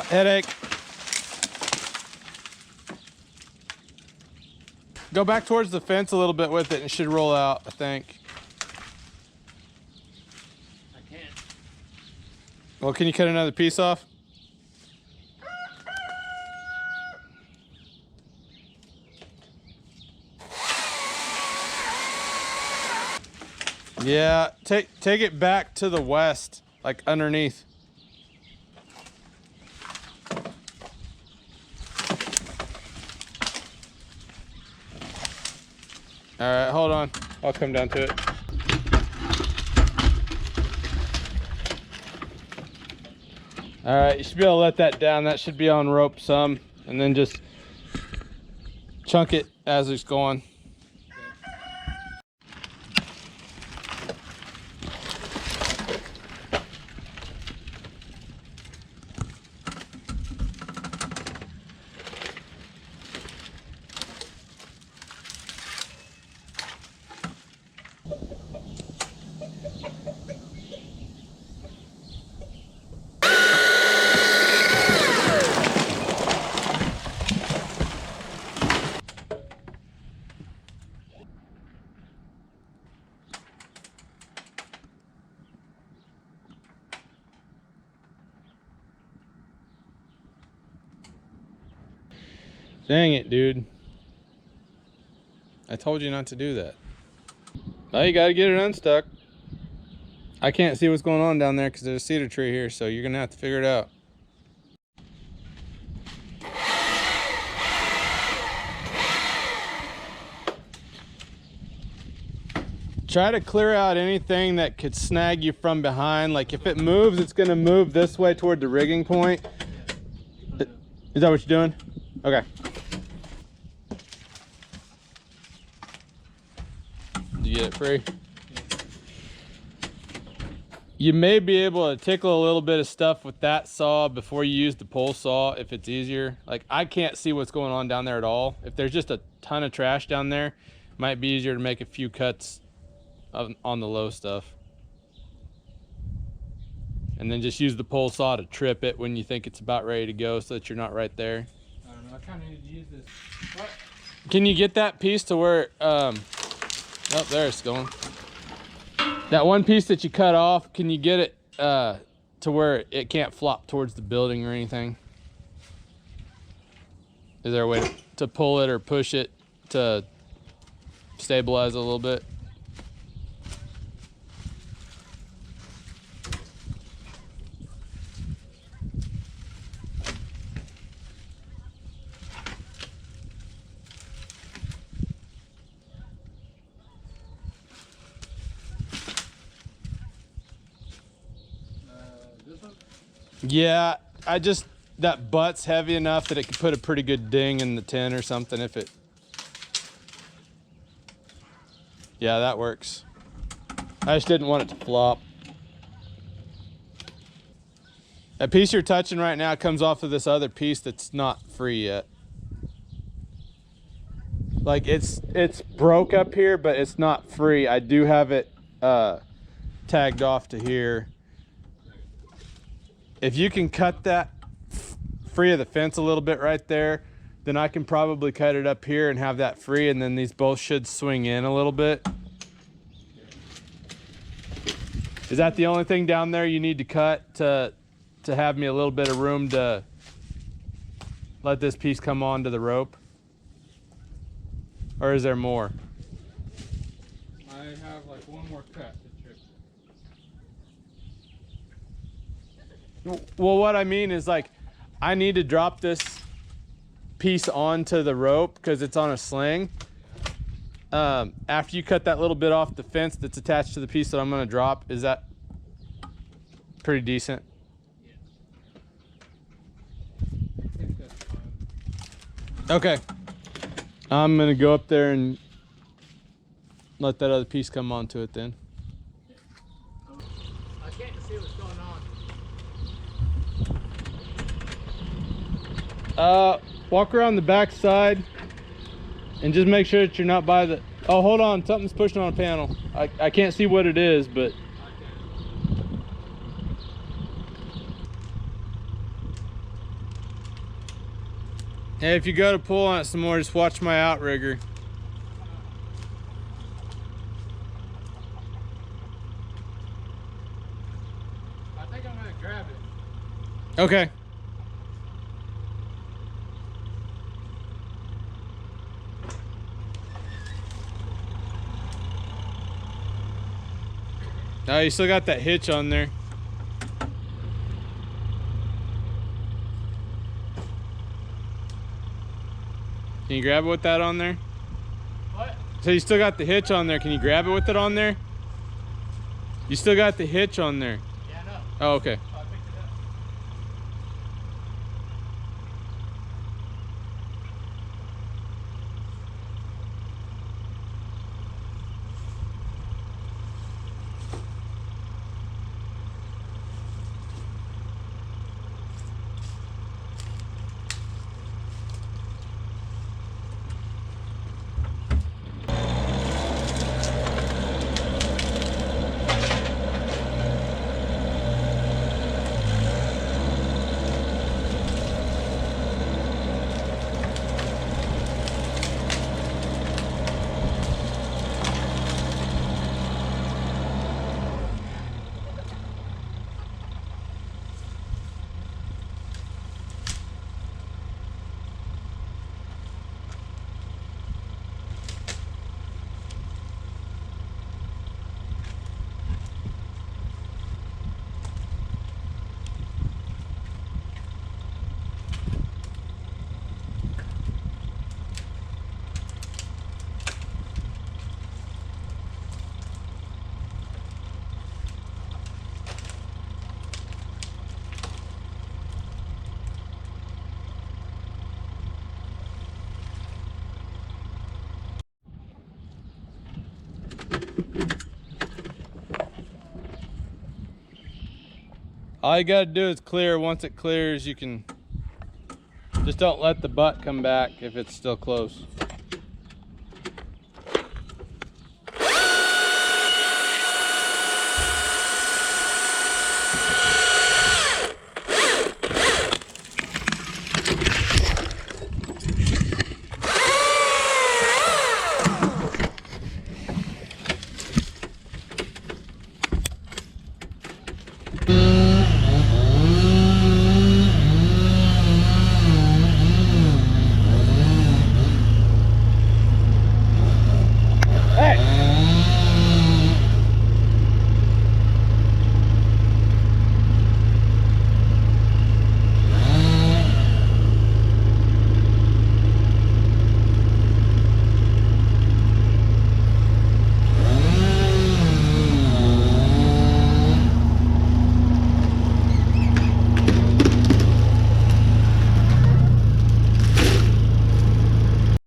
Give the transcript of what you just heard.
Headache. Go back towards the fence a little bit with it and it should roll out, I think. I can't. Well, can you cut another piece off? Yeah, take it back to the west, like underneath. All right, hold on. I'll come down to it. All right, you should be able to let that down. That should be on rope some, and then just chunk it as it's going. Dang it, dude. I told you not to do that. Now you gotta get it unstuck. I can't see what's going on down there because there's a cedar tree here, so you're gonna have to figure it out. Try to clear out anything that could snag you from behind. Like if it moves, it's gonna move this way toward the rigging point. Is that what you're doing? Okay. Did you get it free? You may be able to tickle a little bit of stuff with that saw before you use the pole saw if it's easier. Like I can't see what's going on down there at all. If there's just a ton of trash down there, it might be easier to make a few cuts on the low stuff. And then just use the pole saw to trip it when you think it's about ready to go so that you're not right there. I don't know, I kind of need to use this. What? Can you get that piece to where, oh, there it's going. That one piece that you cut off, can you get it to where it can't flop towards the building or anything? Is there a way to pull it or push it to stabilize it a little bit? Yeah, that butt's heavy enough that it could put a pretty good ding in the tin or something if it... Yeah, that works. I just didn't want it to flop. That piece you're touching right now comes off of this other piece that's not free yet. Like it's broke up here, but it's not free. I do have it tagged off to here. If you can cut that free of the fence a little bit right there, then I can probably cut it up here and have that free, and then these both should swing in a little bit. Is that the only thing down there you need to cut to have me a little bit of room to let this piece come onto the rope? Or is there more? I have like one more cut to trip. Well, what I mean is like, I need to drop this piece onto the rope because it's on a sling. After you cut that little bit off the fence that's attached to the piece that I'm going to drop, is that pretty decent? Yeah. I think that's fine. Okay. I'm going to go up there and let that other piece come onto it then. I can't see what's going on. Walk around the back side and just make sure that you're not by the... Oh, hold on. Something's pushing on a panel. I can't see what it is, but... Hey, if you go to pull on it some more, just watch my outrigger. I think I'm gonna grab it. Okay. Oh, you still got that hitch on there. Can you grab it with that on there? What? So you still got the hitch on there. Can you grab it with it on there? You still got the hitch on there. Yeah, no. Oh, okay. So I picked it up. All you gotta do is clear. Once it clears, you can just don't let the butt come back if it's still close.